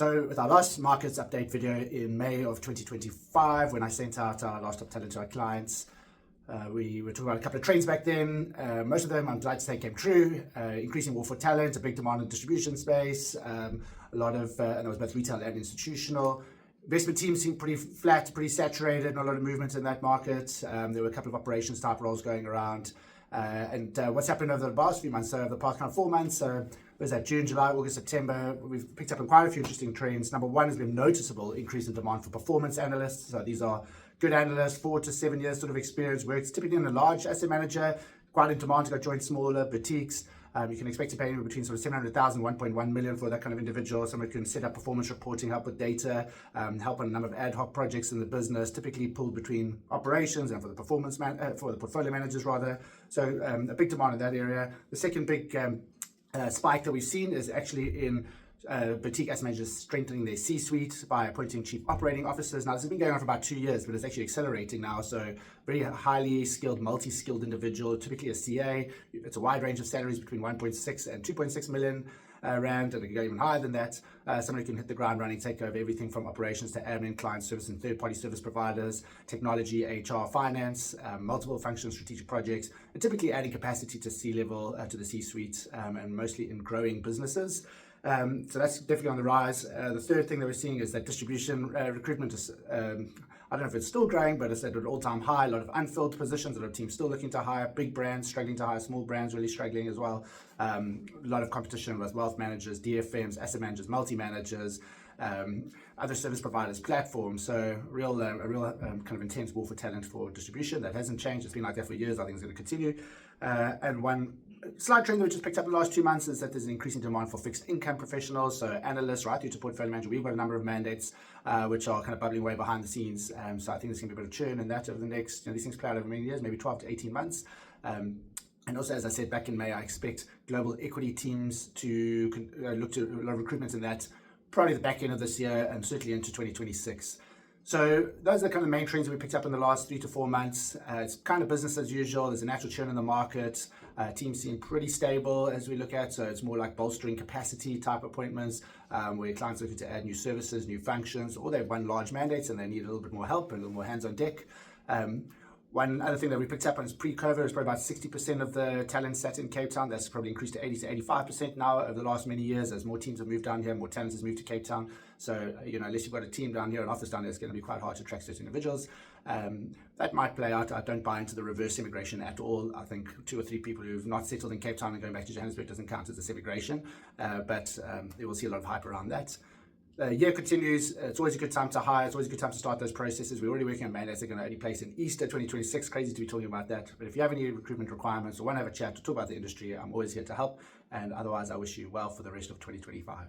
So with our last markets update video in May of 2025, when I sent out our last top talent to our clients, we were talking about a couple of trends back then. Most of them, I'm glad to say, came true. Increasing war for talent, a big demand in the distribution space, a lot of, and it was both retail and institutional. Investment teams seemed pretty flat, pretty saturated, not a lot of movement in that market. There were a couple of operations type roles going around. And what's happened over the past few months, so over the past kind of 4 months, was that June, July, August, September, we've picked up on quite a few interesting trends. Number one has been noticeable increase in demand for performance analysts. So these are good analysts, 4 to 7 years sort of experience, works typically in a large asset manager, quite in demand to go join smaller boutiques. You can expect to pay anywhere between sort of 700,000, 1.1 million for that kind of individual. Someone who can set up performance reporting, help with data, help on a number of ad hoc projects in the business, typically pulled between operations and for the for the portfolio managers rather. So a big demand in that area. The second big spike that we've seen is actually in boutique asset managers strengthening their C-suite by appointing chief operating officers. Now, this has been going on for about 2 years, but it's actually accelerating now. So very highly skilled, multi-skilled individual, typically a CA. It's a wide range of salaries between 1.6 and 2.6 million rand, and it can go even higher than that. Somebody can hit the ground running, take over everything from operations to admin, client service and third-party service providers, technology, HR, finance, multiple functions, strategic projects, and typically adding capacity to C-level, to the C-suite, and mostly in growing businesses. So that's definitely on the rise. The third thing that we're seeing is that distribution recruitment is, I don't know if it's still growing, but it's at an all-time high. A lot of unfilled positions, a lot of teams still looking to hire, big brands struggling to hire, small brands really struggling as well. A lot of competition with wealth managers, DFMs, asset managers, multi-managers, other service providers, platforms. So a real kind of intense war for talent for distribution. That hasn't changed. It's been like that for years. I think it's going to continue. And one slight trend that we just picked up in the last 2 months is that there's an increasing demand for fixed income professionals, so analysts right through to portfolio manager. We've got a number of mandates which are kind of bubbling away behind the scenes. So I think there's going to be a bit of churn in that over the next, these things play out over many years, maybe 12 to 18 months. And also, as I said back in May, I expect global equity teams to look to a lot of recruitment in that, probably the back end of this year and certainly into 2026. So those are the kind of main trends that we picked up in the last 3 to 4 months. It's kind of business as usual. There's a natural churn in the market. Teams seem pretty stable as we look at. So it's more like bolstering capacity type appointments where clients are looking to add new services, new functions, or they've won large mandates and they need a little bit more help and a little more hands on deck. One other thing that we picked up on is pre-COVID is probably about 60% of the talent sat in Cape Town. That's probably increased to 80 to 85% now over the last many years as more teams have moved down here, more talent has moved to Cape Town. So, unless you've got a team down here, an office down there, it's going to be quite hard to attract certain individuals. That might play out. I don't buy into the reverse immigration at all. I think 2 or 3 people who've not settled in Cape Town and going back to Johannesburg doesn't count as a immigration. But you will see a lot of hype around that. Year continues. It's always a good time to hire. It's always a good time to start those processes. We're already working on mandates that are going to only place in Easter 2026. Crazy to be talking about that. But if you have any recruitment requirements or want to have a chat to talk about the industry, I'm always here to help. And otherwise, I wish you well for the rest of 2025.